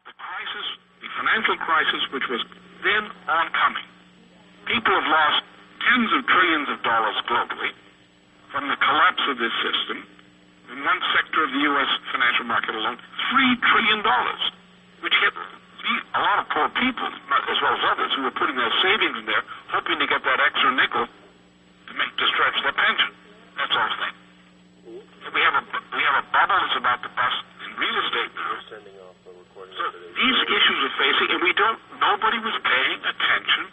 The financial crisis, which was then oncoming. People have lost tens of trillions of dollars globally from the collapse of this system. In one sector of the U.S. financial market alone, $3 trillion, which hit a lot of poor people, as well as others, who were putting their savings in there, hoping to get that extra nickel to stretch their pension. That sort of thing. So we have a bubble that's about to bust in real estate now. So these issues are facing, and nobody was paying attention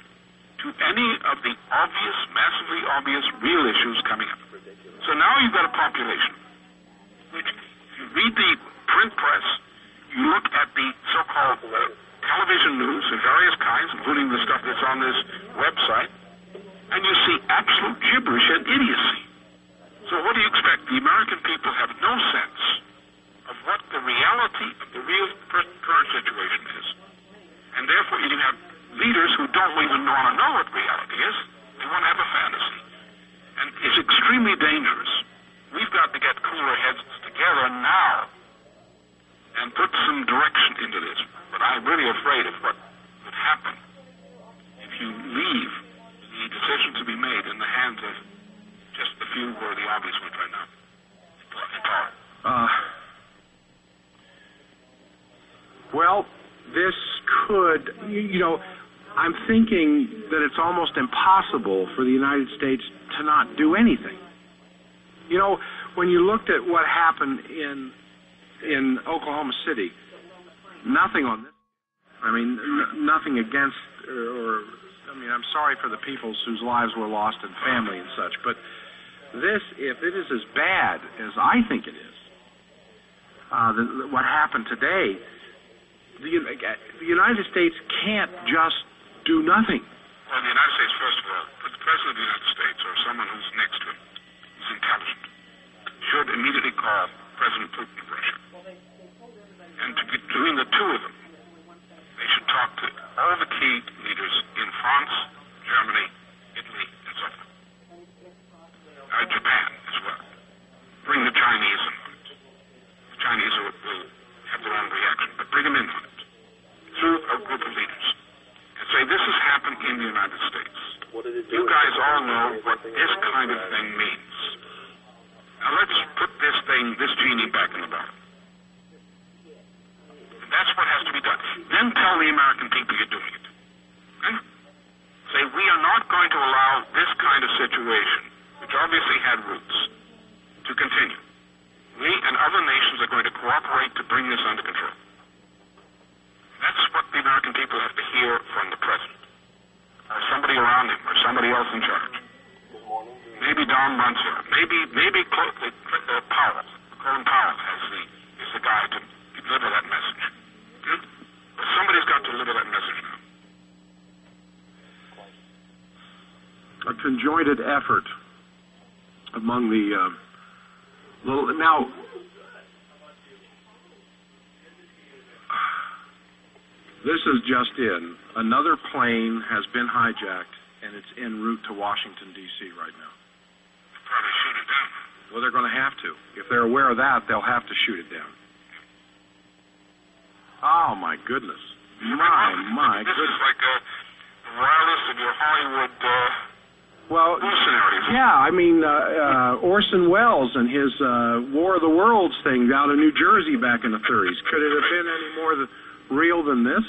to any of the obvious, massively obvious real issues coming up. So now you've got a population which, if you read the print press, you look at the so-called television news of various kinds, including the stuff that's on this website, and you see absolute gibberish and idiocy. So what do you expect? The American people have no sense of what the reality of the real current situation is. And therefore you have leaders who don't even want to know what reality is. They want to have a fantasy. And it's extremely dangerous. We've got to get cooler heads together now and put some direction into this. But I'm really afraid of what would happen if you leave the decision to be made in the hands of just the few who are the obvious ones right now. Well, this could, I'm thinking that it's almost impossible for the United States to not do anything. When you looked at what happened in Oklahoma City, nothing on this. I mean, nothing against, I'm sorry for the peoples whose lives were lost and family and such, but this, if it is as bad as I think it is, what happened today, the United States can't just do nothing. Well, the United States, first of all, the President of the United States or someone who's next to him, who's intelligent, should immediately call President Putin of Russia. And between the two of them, they should talk to all the key leaders in France, Germany, Italy, and so forth. Japan as well. Bring the Chinese in on it. The Chinese will have their own reaction, but bring them in on it through a group of leaders and say, this has happened in the United States. You guys all know what this kind of thing means. Now let's put this genie back in the bottle. And that's what has to be done. Then tell the American people you're doing it. Okay? Say, we are not going to allow this kind of situation, which obviously had roots, to continue. We and other nations are going to cooperate to bring this under control. That's what the American people have to hear from the president, or somebody around him, or somebody else in charge. Maybe Don Rumsfeld, maybe Powell, Colin Powell is the guy to deliver that message. Okay? But somebody's got to deliver that message now. A conjoined effort among the now. This is just in. Another plane has been hijacked, and it's en route to Washington, D.C. right now. They'll probably shoot it down. Well, they're going to have to. If they're aware of that, they'll have to shoot it down. Oh, my goodness. My goodness. This is like the wildest of your Hollywood scenarios. Yeah, I mean, Orson Welles and his War of the Worlds thing down in New Jersey back in the 30s. Could it have been any more real than this?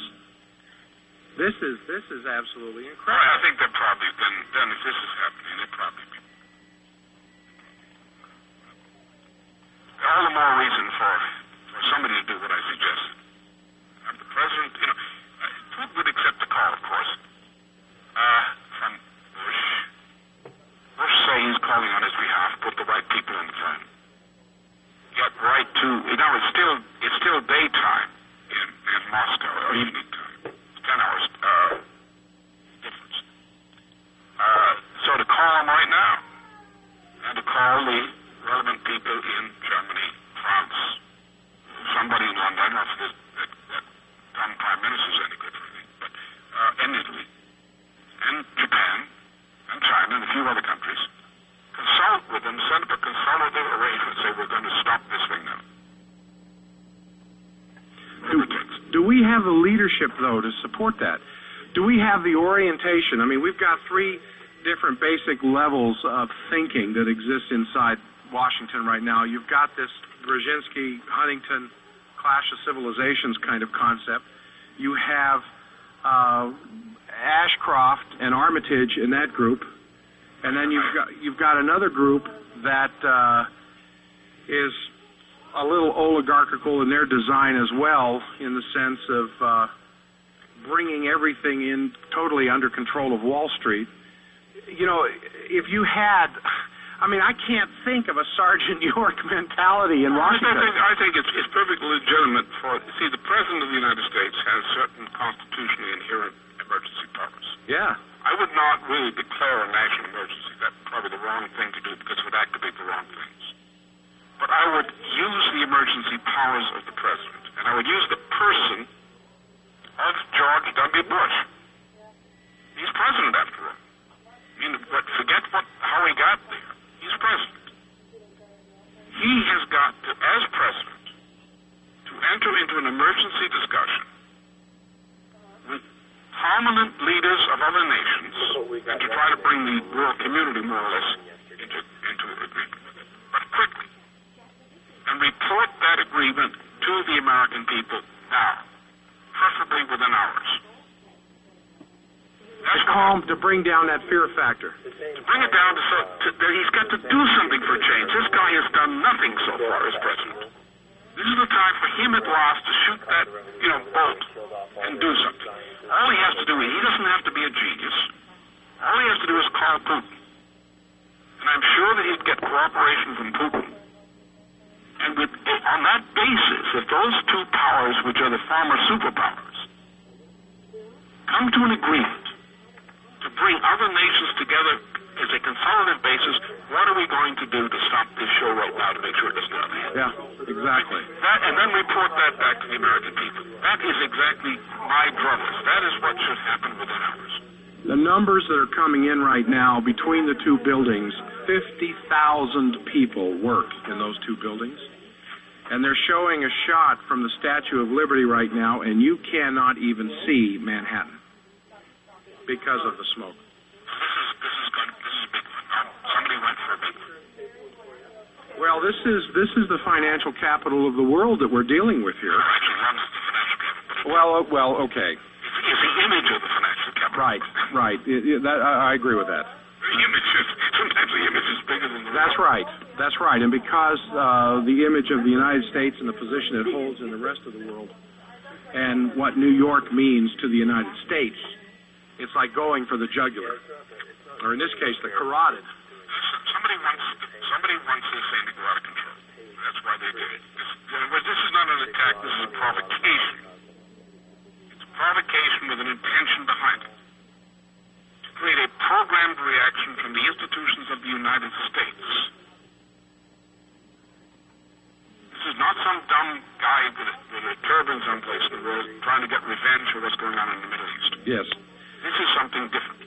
This is absolutely incredible. Well, I think that probably, then if this is happening, it probably be. All the more reason for somebody to do what I suggested. The president, Putin would accept the call, of course, from Bush. Bush say he's calling on his behalf, put the right people in the phone. Get right to, it's still daytime in Moscow, or evening time. It's 10 hours difference. So to call him right now, and to call the relevant people in Germany, France, somebody in London, or if there's we have the leadership, though, to support that? Do we have the orientation? I mean, we've got three different basic levels of thinking that exist inside Washington right now. You've got this Brzezinski, Huntington, clash of civilizations kind of concept. You have Ashcroft and Armitage in that group, and then you've got another group that is a little oligarchical in their design as well, in the sense of bringing everything in totally under control of Wall Street. You know, if you had, I mean, I can't think of a Sergeant York mentality in Washington. I think it's perfectly legitimate for, see, the President of the United States has certain constitutionally inherent emergency powers. Yeah. I would not really declare a national emergency. That's probably the wrong thing to do because it would activate the wrong things. But I would use the emergency powers of the President, and I would use the person of George W. Bush. He's President, after all. I mean, but forget how he got there. He's President. He has got to, as President, to enter into an emergency discussion with prominent leaders of other nations and to try to bring the world community more or less into agreement with it. But quickly. And report that agreement to the American people now, preferably within hours. To bring down that fear factor. To bring it down to that he's got to do something for a change. This guy has done nothing so far as president. This is the time for him at last to shoot that, bolt and do something. All he has to do, he doesn't have to be a genius. All he has to do is call Putin. And I'm sure that he'd get cooperation from Putin. And on that basis, if those two powers, which are the former superpowers, come to an agreement to bring other nations together as a consolidated basis, what are we going to do to stop this show right now to make sure it doesn't get out of hand? Yeah, exactly. And then report that back to the American people. That is exactly my druthers. That is what should happen within hours. The numbers that are coming in right now between the two buildings, 50,000 people work in those two buildings. And they're showing a shot from the Statue of Liberty right now, and you cannot even see Manhattan because of the smoke. This is good. This is a big one. Somebody went for a big one. Well, this is the financial capital of the world that we're dealing with here. Actually, runs the financial capital. Well, okay. It's the image of the financial capital. Right. I agree with that. Sometimes the image is bigger than the real. That's right. And because the image of the United States and the position it holds in the rest of the world, and what New York means to the United States, it's like going for the jugular, or in this case, the carotid. Somebody wants this thing to go out of control. That's why they did it. This is not an attack. This is a provocation. It's a provocation with an intention behind it. To create a programmed reaction from the institutions of the United States. This is not some dumb guy with a turban someplace in the world trying to get revenge for what's going on in the Middle East. Yes. This is something different.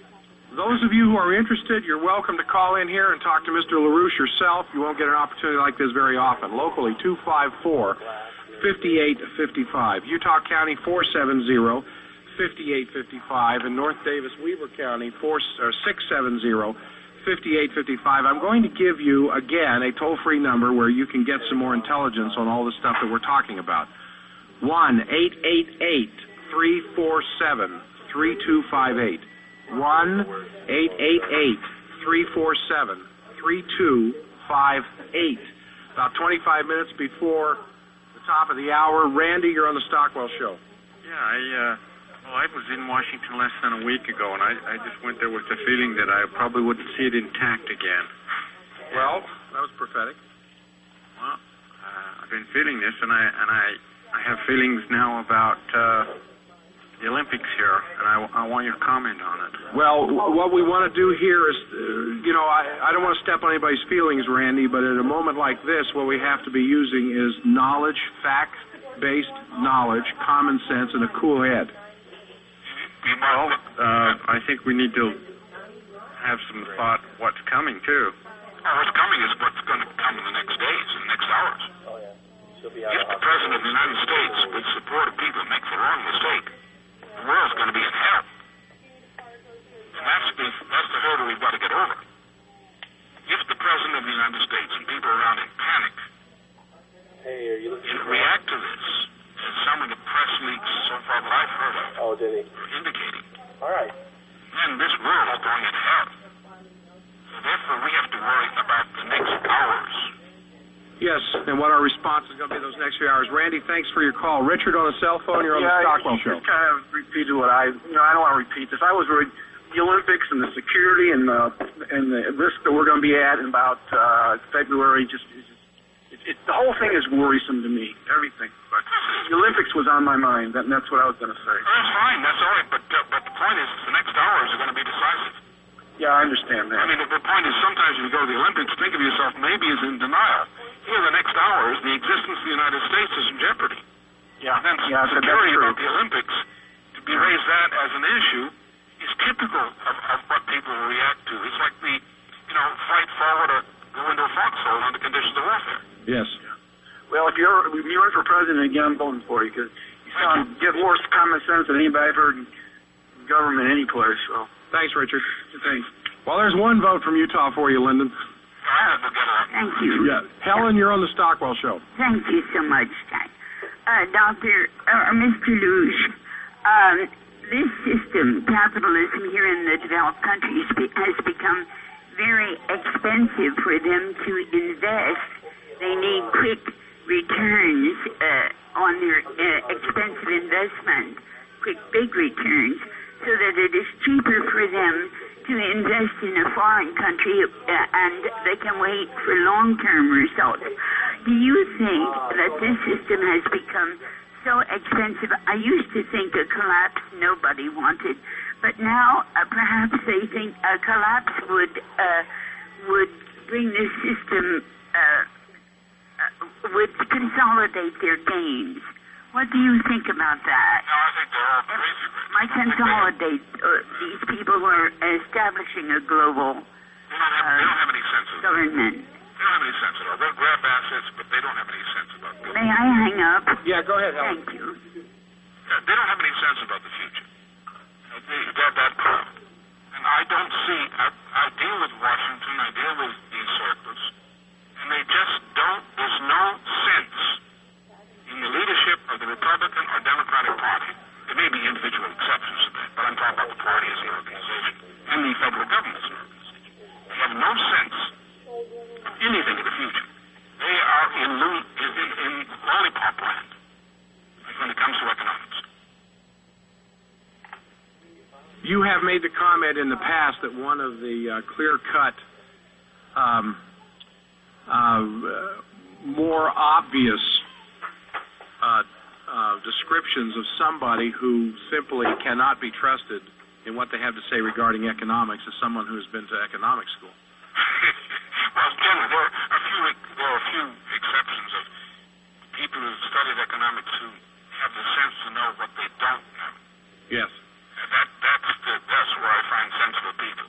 Those of you who are interested, you're welcome to call in here and talk to Mr. LaRouche yourself. You won't get an opportunity like this very often. Locally, 254-5855. Utah County, 470-5855. In North Davis, Weber County, 670-5855. I'm going to give you, again, a toll-free number where you can get some more intelligence on all the stuff that we're talking about. 1-888-347-3258. 1-888-347-3258. About 25 minutes before the top of the hour. Randy, you're on the Stockwell Show. Yeah, I was in Washington less than a week ago, and I just went there with the feeling that I probably wouldn't see it intact again. Well, that was prophetic. Well, I've been feeling this, and I have feelings now about the Olympics here, and I want your comment on it. Well, what we want to do here is, I don't want to step on anybody's feelings, Randy, but at a moment like this, what we have to be using is knowledge, fact-based knowledge, common sense, and a cool head. Well, I think we need to have some thought what's coming, too. Well, what's coming is what's going to come in the next days and next hours. If the President of the United States, with support of people, makes the wrong leaks so far that I've heard of Oh, did he? are indicating. All right. And this world is going into hell. So therefore, we have to worry about the next hours. Yes, and what our response is going to be those next few hours. Randy, thanks for your call. Richard on the cell phone, you're on the Stockwell Show. You kind of repeated what I don't want to repeat this. I was worried the Olympics and the security and the risk that we're going to be at in about February. The whole thing is worrisome to me. Everything. But the Olympics was on my mind, and that's what I was going to say. That's fine. That's all right. But the point is, the next hours are going to be decisive. Yeah, I understand that. I mean, the point is, sometimes when you go to the Olympics, think of yourself maybe as in denial. Here, the next hours, the existence of the United States is in jeopardy. Yeah, Then security about the Olympics, to be raised that as an issue, is typical of what people will react to. It's like the, fight forward or go into a foxhole under conditions of warfare. Yes. Well, if you run for president again, I'm voting for you because you get more common sense than anybody I've heard in government any place. So. Thanks, Richard. Thanks. Well, there's one vote from Utah for you, Lyndon. Thank you. Yeah. Helen, you're on the Stockwell Show. Thank you so much, Jack. Mr. LaRouche, this system, capitalism here in the developed countries, has become very expensive for them to invest. They need quick returns on their expensive investment, quick big returns, so that it is cheaper for them to invest in a foreign country and they can wait for long-term results. Do you think that this system has become so expensive? I used to think a collapse nobody wanted, but now perhaps they think a collapse would bring this system, would consolidate their gains. What do you think about that? No, I think they're all crazy. Might consolidate these people who are establishing a global they don't have any sense of government. They don't have any sense at all. They'll grab assets, but they don't have any sense about building. May I hang up? Yeah, go ahead, Helen. Thank you. Yeah, they don't have any sense about the future. They're that proud. And I don't see, I deal with Washington, I deal with these circles, and they just don't, there's no sense in the leadership of the Republican or Democratic Party. There may be individual exceptions to that, but I'm talking about the party as an organization and the federal government as an organization. They have no sense of anything in the future. They are in lollipop land when it comes to economics. You have made the comment in the past that one of the clear-cut, more obvious descriptions of somebody who simply cannot be trusted in what they have to say regarding economics is someone who has been to economics school. Well, generally, there are a few exceptions of people who studied economics who have the sense to know what they don't know. Yes. That's where I find sensible people.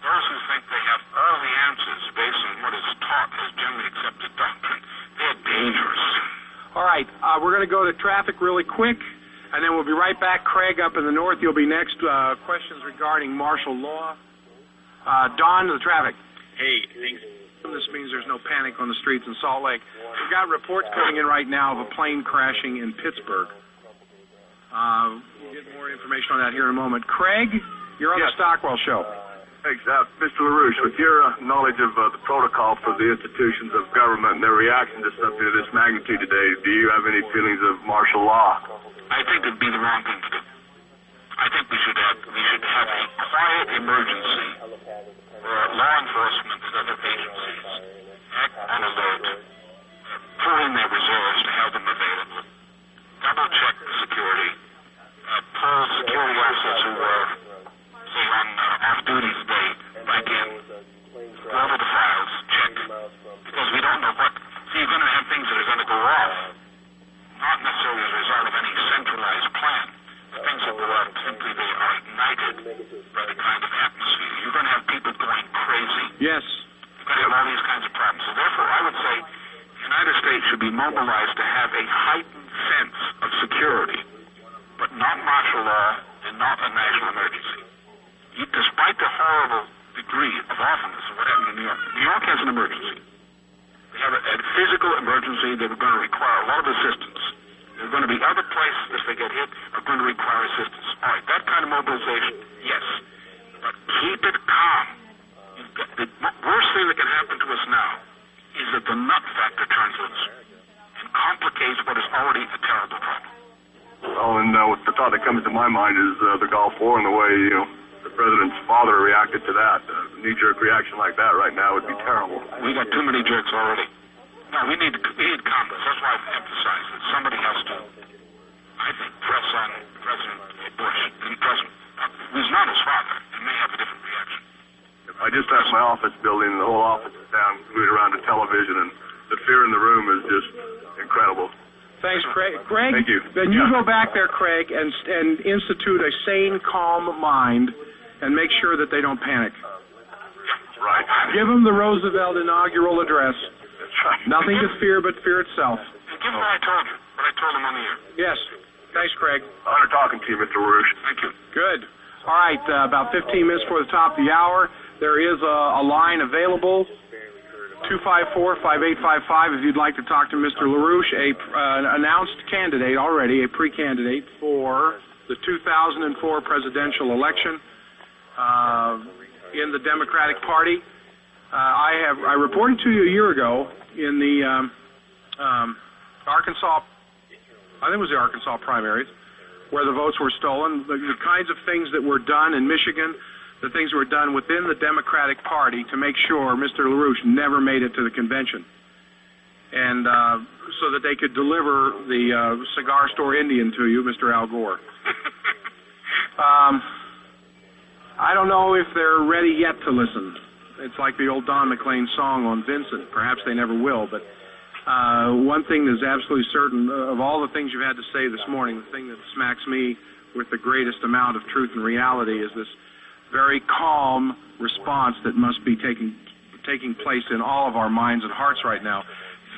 Those who think they have all the answers based on what is taught as generally accepted doctrine, they're dangerous. All right, we're going to go to traffic really quick, and then we'll be right back. Craig up in the north, you'll be next. Questions regarding martial law. Don, the traffic. Hey, thanks. This means there's no panic on the streets in Salt Lake. We've got reports coming in right now of a plane crashing in Pittsburgh. We'll get more information on that here in a moment. Craig, you're on the Stockwell Show. Thanks. Mr. LaRouche, with your knowledge of the protocol for the institutions of government and their reaction to something of this magnitude today, do you have any feelings of martial law? I think it'd be the wrong thing to do. I think we should have a quiet emergency where law enforcement and other agencies act on alert, pull in their reserves to have them available, double check the security, pull security officers who were say on off-duty today back in, go over the files, check, because we don't know what, you're going to have things that are going to go off, not necessarily as a result of any centralized plan, but things that go off simply they are ignited by the kind of atmosphere. You're going to have people going crazy. Yes. You're going to have all these kinds of problems. So therefore, I would say the United States should be mobilized to have a heightened sense of security, but not martial law and not a national emergency. Despite the horrible degree of awfulness of what happened in New York, New York has an emergency. They have a physical emergency that is going to require a lot of assistance. There are going to be other places, if they get hit, are going to require assistance. All right, that kind of mobilization, yes. But keep it calm. The worst thing that can happen to us now is that the nut factor turns loose and complicates what is already a terrible problem. Oh, and the thought that comes to my mind is the Gulf War and the way, the president's father reacted to that. A knee-jerk reaction like that right now would be terrible. We got too many jerks already. No, we need calmness. That's why I've emphasized that somebody has to, I think, press on President Bush and who's not his father and may have a different reaction. I just left my office building, and the whole office is down, glued around the television, and the fear in the room is just incredible. Thanks, Craig. Craig, thank you. Then you go back there, Craig, and institute a sane, calm mind and make sure that they don't panic. Right. Give them the Roosevelt inaugural address. That's right. Nothing to fear but fear itself. And give them what I told you, what I told them on the air. Yes. Thanks, Craig. Honor talking to you, Mr. LaRouche. Thank you. Good. All right, about 15 minutes before the top of the hour, there is a line available, 254-5855, if you'd like to talk to Mr. LaRouche, an announced candidate already, a pre-candidate for the 2004 presidential election in the Democratic Party. I reported to you a year ago in the Arkansas, I think it was the Arkansas primaries, where the votes were stolen, the kinds of things that were done in Michigan, the things that were done within the Democratic Party to make sure Mr. LaRouche never made it to the convention. And so that they could deliver the cigar store Indian to you, Mr. Al Gore. I don't know if they're ready yet to listen. It's like the old Don McLean song on Vincent. Perhaps they never will, but one thing is absolutely certain, of all the things you've had to say this morning, the thing that smacks me with the greatest amount of truth and reality is this very calm response that must be taking place in all of our minds and hearts right now.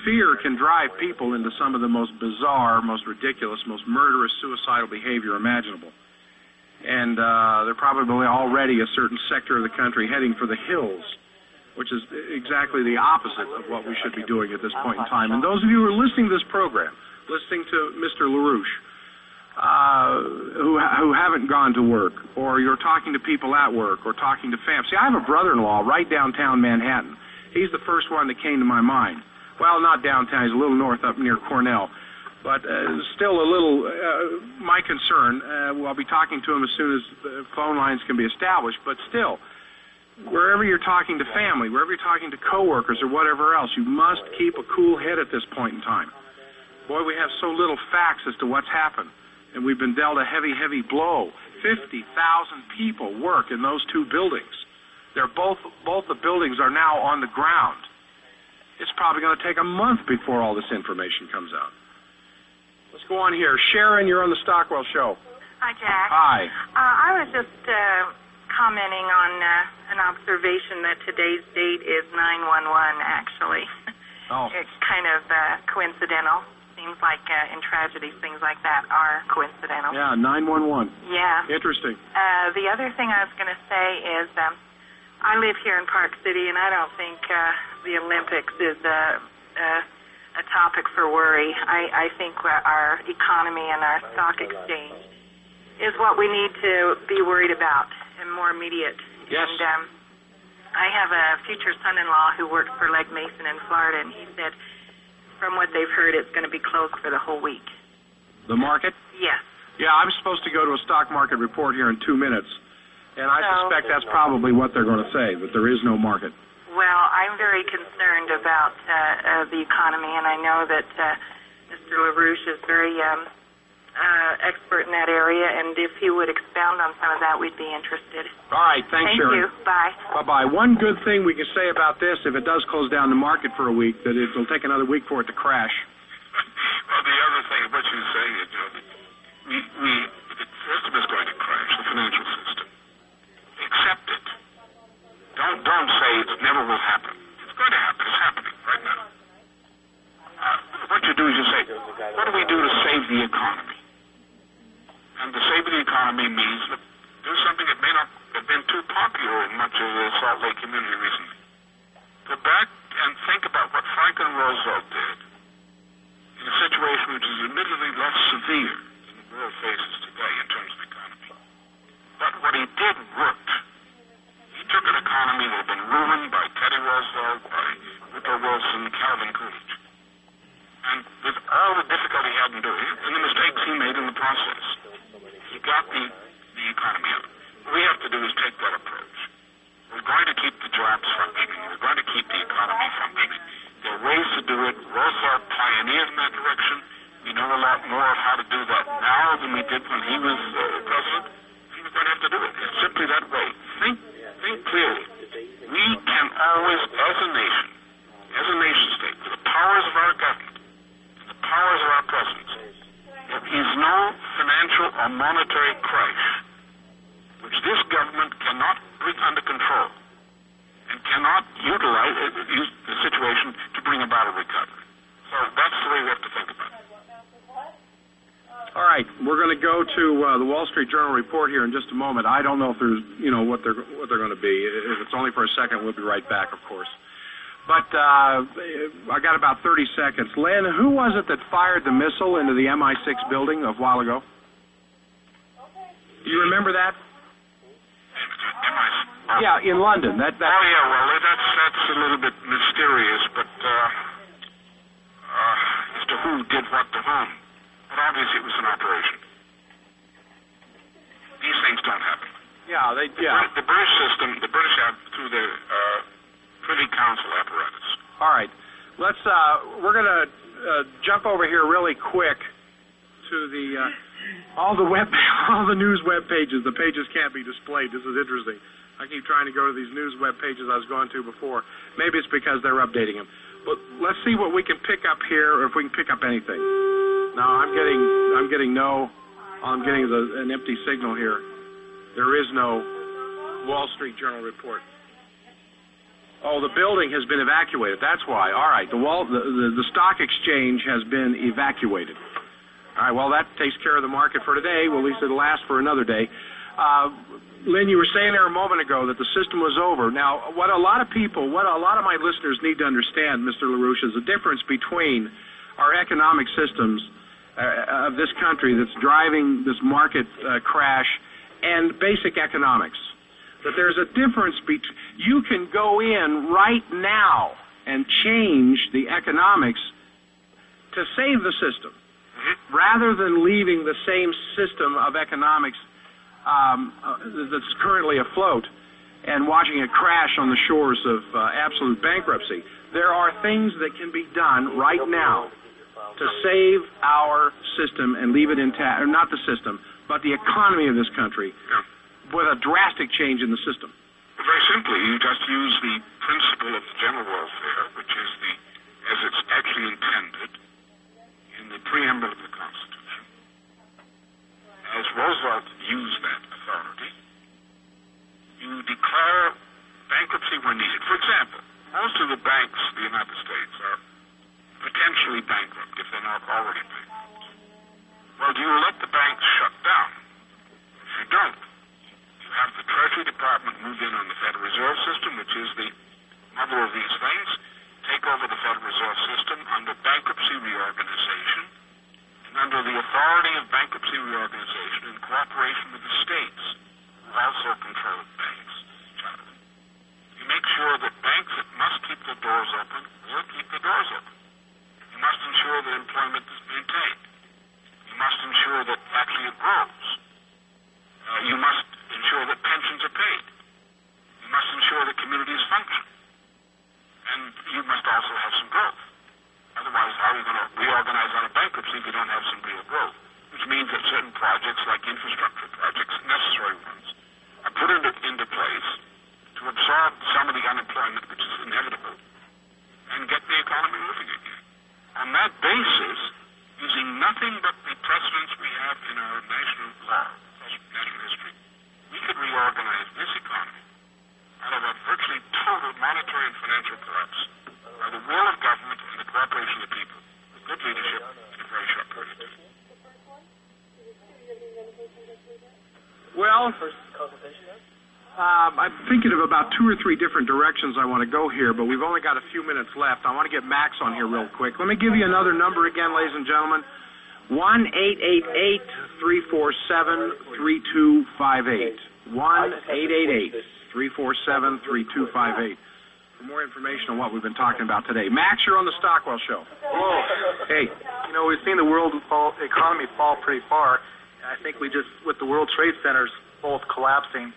Fear can drive people into some of the most bizarre, most ridiculous, most murderous, suicidal behavior imaginable. And they're probably already a certain sector of the country heading for the hills, which is exactly the opposite of what we should be doing at this point in time. And those of you who are listening to this program, listening to Mr. LaRouche, who haven't gone to work, or you're talking to people at work, or talking to family. See, I have a brother-in-law right downtown Manhattan. He's the first one that came to my mind. Well, not downtown. He's a little north up near Cornell. But still a little, my concern, I'll be talking to him as soon as the phone lines can be established, but still, wherever you're talking to family, wherever you're talking to coworkers or whatever else, you must keep a cool head at this point in time. Boy, we have so little facts as to what's happened, and we've been dealt a heavy, heavy blow. 50,000 people work in those two buildings. They're both the buildings are now on the ground. It's probably going to take a month before all this information comes out. Let's go on here. Sharon, you're on the Stockwell Show. Hi, Jack. Hi. I was just commenting on an observation that today's date is 9/11, actually. Oh. It's kind of coincidental. Seems like in tragedies, things like that are coincidental. Yeah, 9/11. Yeah. Interesting. The other thing I was going to say is I live here in Park City, and I don't think the Olympics is a topic for worry. I think our economy and our stock exchange is what we need to be worried about and more immediate. Yes. And I have a future son-in-law who works for Legg Mason in Florida, and he said from what they've heard, it's going to be closed for the whole week. The market? Yes. Yeah, I'm supposed to go to a stock market report here in 2 minutes, and I suspect that's probably what they're going to say, that there is no market. Well, I'm very concerned about the economy, and I know that Mr. LaRouche is very expert in that area, and if he would expound on some of that, we'd be interested. All right, thanks, Sharon. Thank you. Bye. Bye-bye. One good thing we can say about this, if it does close down the market for a week, that it'll take another week for it to crash. Well, the other thing, what you're saying is, the system is going to crash, the financial system. Accept it. Don't say it never will happen. It's going to happen. It's happening right now. What you do is you say, what do we do to save the economy? And to save the economy means that do something that may not have been too popular in much of the Salt Lake community recently. Go back and think about what Franklin Roosevelt did in in a situation which is admittedly less severe than the world faces today in terms of economy. But what he did worked. He took an economy that had been ruined by Teddy Roosevelt, by Woodrow Wilson, Calvin Coolidge, and with all the difficulty he had in doing it, and the mistakes he made in the process, he got the economy out. What we have to do is take that approach. We're going to keep the jobs functioning. We're going to keep the economy functioning. There are ways to do it. Roosevelt pioneered in that direction. We know a lot more of how to do that now than we did when he was president. And we're going to have to do it. It's simply that way. Think clearly. We can always, as a nation state, with the powers of our government and the powers of our presidents, there is no financial or monetary crash which this government cannot bring under control and cannot use the situation to bring about a recovery. So that's the way we have to think about it. All right, we're going to go to the Wall Street Journal report here in just a moment. I don't know if there's, what they're going to be. If it's only for a second, we'll be right back, of course. But I got about 30 seconds. Lynn, who was it that fired the missile into the MI6 building a while ago? Do you remember that? Yeah, in London. That. Oh yeah, well that's a little bit mysterious, but as to who did what to whom. But obviously it was an operation. These things don't happen. Yeah, The British system, the British have through their Privy Council apparatus. All right, let's. We're going to jump over here really quick to the all the news web pages. The pages can't be displayed. This is interesting. I keep trying to go to these news web pages I was going to before. Maybe it's because they're updating them. But let's see what we can pick up here, or if we can pick up anything. No, I'm getting no. All I'm getting is an empty signal here. There is no Wall Street Journal report. Oh, the building has been evacuated. That's why. All right, the stock exchange has been evacuated. All right, well, that takes care of the market for today. Well, at least it'll last for another day. Lynn, you were saying there a moment ago that the system was over. Now, what a lot of my listeners need to understand, Mr. LaRouche, is the difference between our economic systems of this country that's driving this market crash and basic economics. That there's a difference between, you can go in right now and change the economics to save the system, rather than leaving the same system of economics that's currently afloat and watching it crash on the shores of absolute bankruptcy. There are things that can be done right now to save our system and leave it intact, or not the system, but the economy of this country, with a drastic change in the system. Very simply, you just use the principle of general welfare, which is as it's actually intended in the preamble of the Constitution. As Roosevelt used that authority, you declare bankruptcy when needed. For example, most of the banks in the United States are potentially bankrupt if they're not already bankrupt. Well, do you let the banks shut down? If you don't, you have the Treasury Department move in on the Federal Reserve System, which is the mother of these things, take over the Federal Reserve System under bankruptcy reorganization, and under the authority of bankruptcy reorganization in cooperation with the states, who also control banks. You make sure that banks that must keep their doors open will keep their doors open. You must ensure that employment is maintained. You must ensure that actually it grows. You must ensure that pensions are paid. You must ensure that communities function. And you must also have some growth. Otherwise, how are you going to reorganize out of bankruptcy if you don't have some real growth? Which means that certain projects, like infrastructure projects, necessary ones, are put into place to absorb some of the unemployment which is inevitable and get the economy moving again. On that basis, using nothing but the precedents we have in our national law, national history, we could reorganize this economy out of a virtually total monetary and financial collapse by the will of government and the cooperation of the people with good leadership in a very short period of time. Well, I'm thinking of about 2 or 3 different directions I want to go here, but we've only got a few minutes left. I want to get Max on here real quick. Let me give you another number again, ladies and gentlemen. 1-888-347-3258. 1-888-347-3258. For more information on what we've been talking about today. Max, you're on the Stockwell Show. Hello. Hey. You know, we've seen the world economy fall pretty far, and I think with the World Trade Centers both collapsing,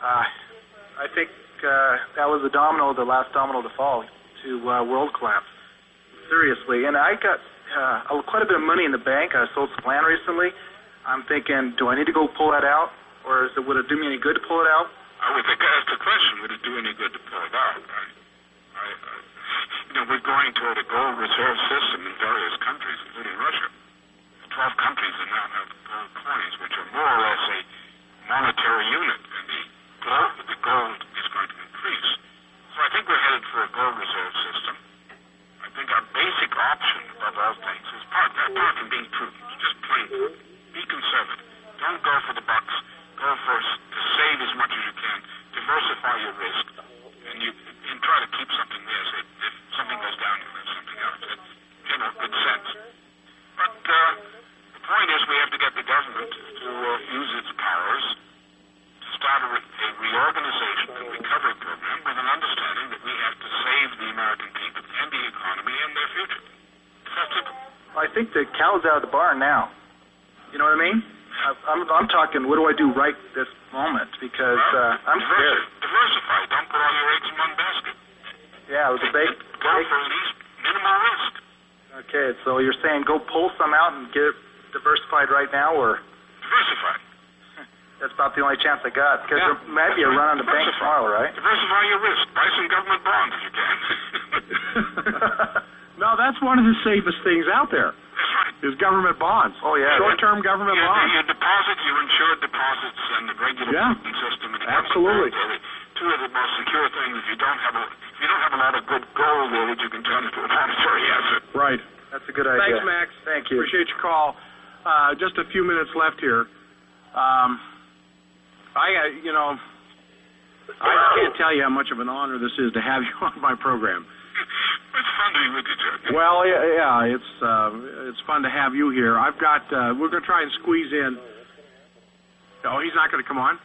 I think that was the last domino to fall to world collapse. Seriously. And I got quite a bit of money in the bank. I sold some land recently. I'm thinking, do I need to go pull that out, or would it do me any good to pull it out? I would think that's the question. Would it do any good to pull it out? We're going toward a gold reserve system in various countries, including Russia. 12 countries that now have gold coins, which are more or less a monetary unit, and the gold is going to increase. So I think we're headed for a gold reserve system. I think our basic option, above all things, is apart from being prudent, just plain prudent. Be conservative. Don't go for the bucks. Go for to save as much as you can. Diversify your risk, and try to keep something there. So if something goes down, you have something else. It's good sense. But the point is, we have to get the government to use its powers to start a reorganization and recovery program with an understanding that we have to save the American people and the economy and their future. It's that simple. I think the cow's out of the barn now. You know what I mean? I'm talking, what do I do right this moment? Because I'm scared. Diversify. Don't put all your eggs in one basket. Yeah, go for at least minimal risk. Okay, so you're saying go pull some out and get it diversified right now, or? Diversify. That's about the only chance I got, because there might be a run on the bank tomorrow, right? Diversify your risk. Buy some government bonds if you can. No, that's one of the safest things out there. That's right. Is government bonds. Oh, yeah. Short-term government bonds. Your deposit, your insured deposits, and the regular banking system. And absolutely. Two of the most secure things. If you don't have a lot of good gold there that you can turn into a monetary asset. Right. That's a good idea. Thanks, Max. Thank you. Appreciate your call. Just a few minutes left here. I can't tell you how much of an honor this is to have you on my program. It's fun to be with you, Jack. Well, yeah, it's fun to have you here. I've got we're going to try and squeeze in. Oh, he's not going to come on?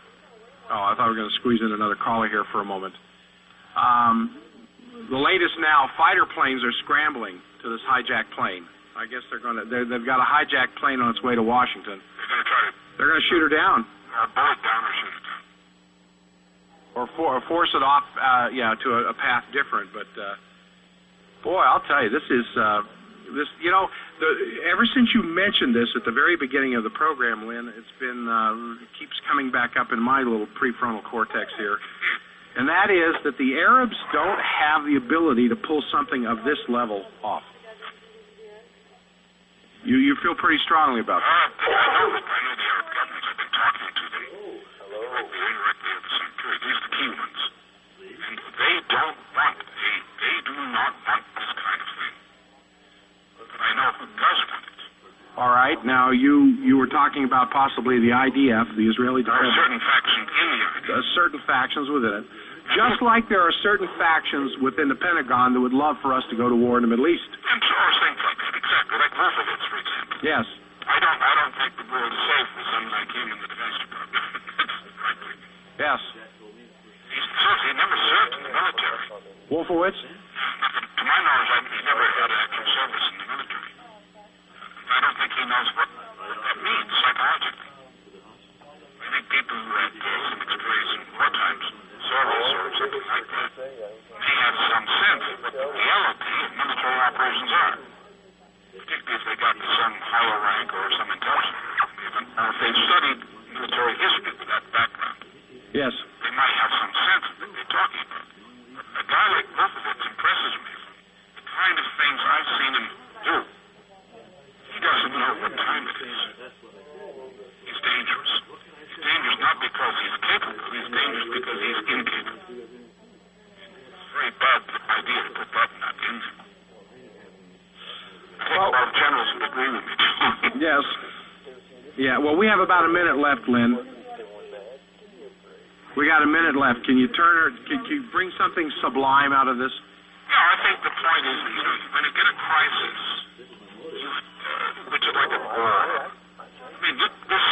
Oh, I thought we were going to squeeze in another caller here for a moment. The latest now, fighter planes are scrambling to this hijacked plane. I guess they've got a hijacked plane on its way to Washington. They're going to shoot her down. Or blow it down or shoot it down. Or force it off, to a path different. But boy, I'll tell you, this is ever since you mentioned this at the very beginning of the program, Lynn, it's been keeps coming back up in my little prefrontal cortex here, and that is that the Arabs don't have the ability to pull something of this level off. You feel pretty strongly about that. I know the Arab governments. I've been talking to them directly or indirectly over some period. These are the key ones. And they do not want this kind of thing. But I know who does want it. All right. Now, you were talking about possibly the IDF, the Israeli Defense. There are certain factions in the IDF. Certain factions within it. Just like there are certain factions within the Pentagon that would love for us to go to war in the Middle East. Or things like that, exactly. Like Wolfowitz, for example. Yes. I don't think the world is safe for someone like him in the Defense Department. Frankly. Yes. He never served in the military. Wolfowitz? To my knowledge, he never had actual service in the military. I don't think he knows what that means psychologically. I think people who have some experience in war times, service or something like that, may have some sense of what the reality of military operations are. Particularly if they got to some higher rank or some intelligence, or if they've studied military history with that background. Yes. They might have some sense of what they're talking about. A guy like Wolfowitz impresses me from the kind of things I've seen him do. He doesn't know what time it is. He's dangerous. He's dangerous not because he's capable. He's dangerous because he's incapable. It's a very bad idea to put that in there. I think a lot of generals would agree with me, too. Yes. Yeah, well, we have about a minute left, Lynn. We got a minute left. Can you bring something sublime out of this? Yeah, I think the point is, when you get a crisis, which is like a war. I mean, this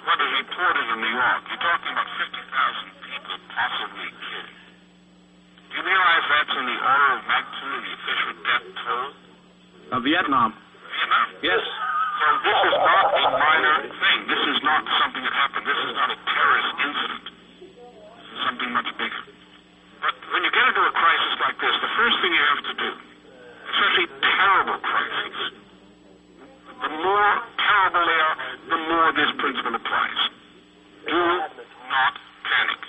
what is reported in New York, you're talking about 50,000 people possibly killed. Do you realize that's in the order of magnitude of the official death toll? Vietnam. Vietnam? Yes. So this is not a minor thing. This is not something that happened. This is not a terrorist incident. This is something much bigger. But when you get into a crisis like this, the first thing you have to do, especially terrible crises, the more terrible they are, the more this principle applies. Do not panic.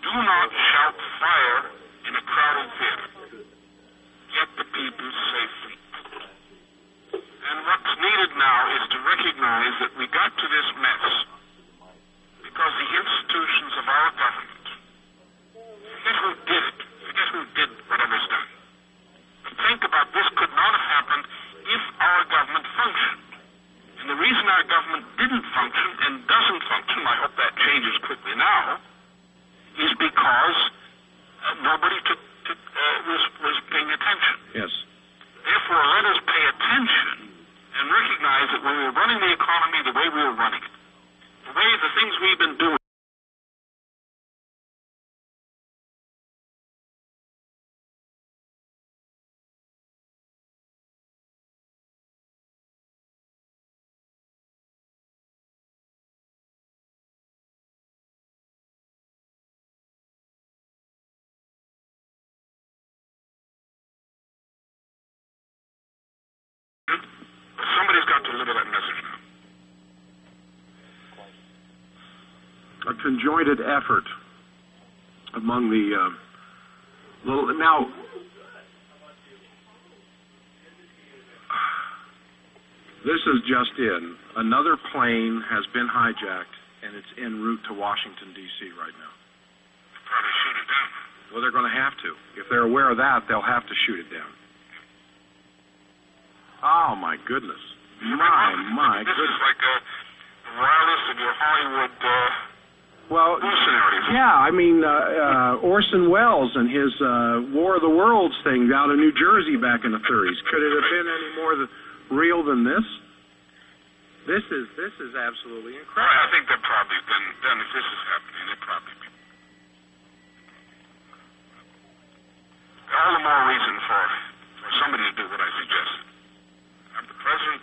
Do not shout fire in a crowded theater. Get the people safely. And what's needed now is to recognize that we got to this mess because the institutions of our government, forget who did it, forget who did whatever's done. But think about this could not have happened if our government functioned. And the reason our government didn't function and doesn't function, I hope that changes quickly now, is because nobody was paying attention. Yes. Therefore, let us pay attention and recognize that when we were running the economy the way we were running it, the things we've been doing, somebody's got to deliver that message now. A conjoined effort among the now. This is just in. Another plane has been hijacked, and it's en route to Washington, D.C. right now. Probably shoot it down. Well, they're going to have to. If they're aware of that, they'll have to shoot it down. Oh, my goodness. My this goodness. Is like the wildest of your Hollywood scenarios. Yeah, I mean, Orson Welles and his War of the Worlds thing down in New Jersey back in the 30s. Could it have been any more real than this? This is absolutely incredible. I think they're probably, then if this is happening, they're probably all the more reason for somebody to do what I suggested. The president,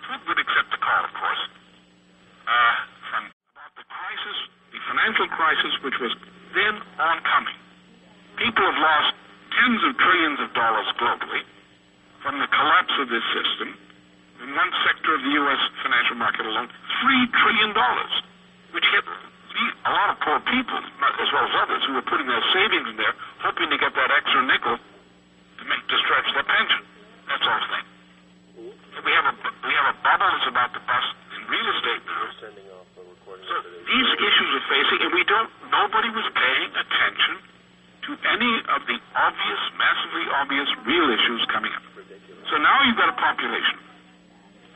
Putin would accept the call, of course, from about the crisis, the financial crisis, which was then oncoming. People have lost tens of trillions of dollars globally from the collapse of this system. In one sector of the U.S. financial market alone, $3 trillion, which hit a lot of poor people, as well as others, who were putting their savings in there, hoping to get that extra nickel to stretch their pension. That's all the thing. We have a bubble that's about to bust in real estate now. So these issues are facing, and nobody was paying attention to any of the obvious, massively obvious real issues coming up. So now you've got a population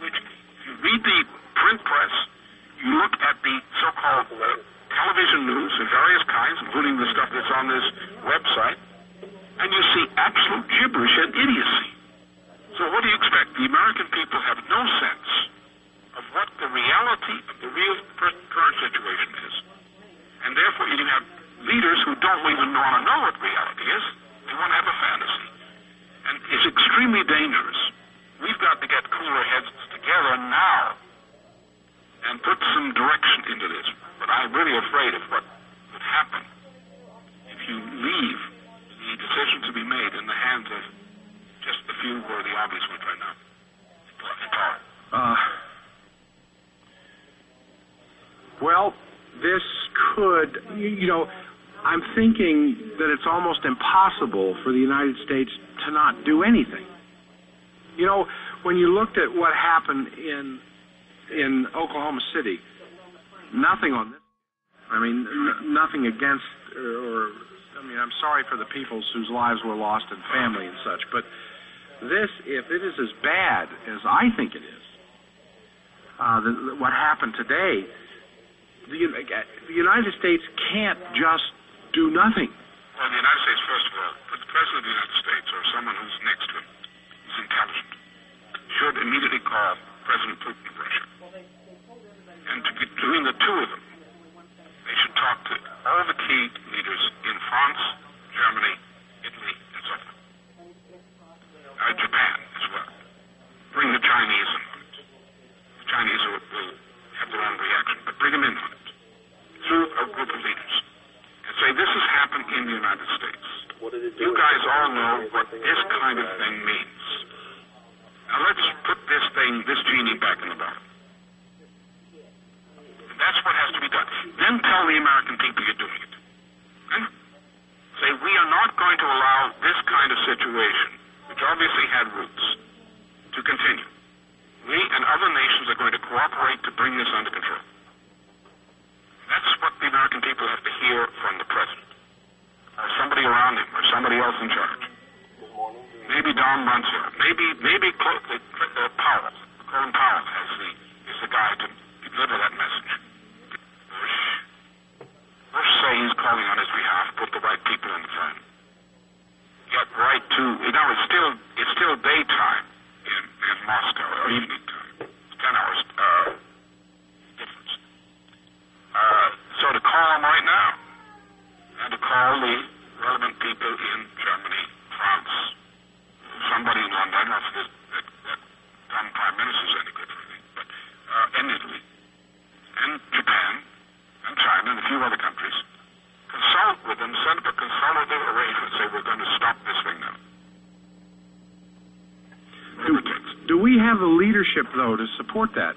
which, if you read the print press, you look at the so-called television news of various kinds, including the stuff that's on this website, and you see absolute gibberish and idiocy. So what do you expect? The American people have no sense of what the reality of the real current situation is. And therefore you have leaders who don't even want to know what reality is. They want to have a fantasy. And it's extremely dangerous. We've got to get cooler heads together now and put some direction into this. But I'm really afraid of what would happen if you leave the decision to be made in the hands of just the few who are the obvious ones right now. Well, this could, I'm thinking that it's almost impossible for the United States to not do anything. When you looked at what happened in Oklahoma City, nothing on this. I mean, nothing against, I'm sorry for the people whose lives were lost and family and such, but this, if it is as bad as I think it is, what happened today, the United States can't just do nothing. Well, the United States, first of all, the President of the United States or someone who's next to him who's intelligent should immediately call President Putin of Russia. And between the two of them, they should talk to all the key leaders in France, Germany, Italy, and so forth. Japan as well. Bring the Chinese in on it. The Chinese will have their own reaction, but bring them in on it through a group of leaders and say, this has happened in the United States. You guys all know what this kind of thing means. Now let's put this genie back in the bottle. And that's what has to be done. Then tell the American people you're doing it. Okay? Say, we are not going to allow this kind of situation, which obviously had roots, to continue. We and other nations are going to cooperate to bring this under control. That's what the American people have to hear from the president, or somebody around him, or somebody else in charge. Maybe Don Rumsfeld, maybe Powell, Colin Powell is the guy to deliver that message. Bush say he's calling on his behalf, put the right people in the front. Get right to, it's still daytime in Moscow, or evening time. It's 10 hours difference. So to call them right now, and to call the relevant people in Germany, France, somebody in London, I don't know if that dumb prime minister is any good for me, but in Italy, and Japan, and China, and a few other countries, consult with them, set up a consolidated arrangement, say we're going to stop this thing now. Do we have the leadership, though, to support that?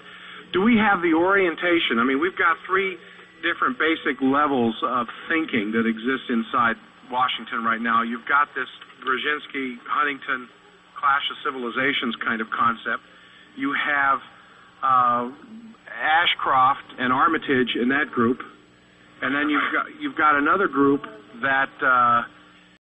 Do we have the orientation? I mean, we've got three different basic levels of thinking that exist inside Washington right now. You've got this Brzezinski-Huntington clash of civilizations kind of concept. You have Ashcroft and Armitage in that group, and then you've got another group that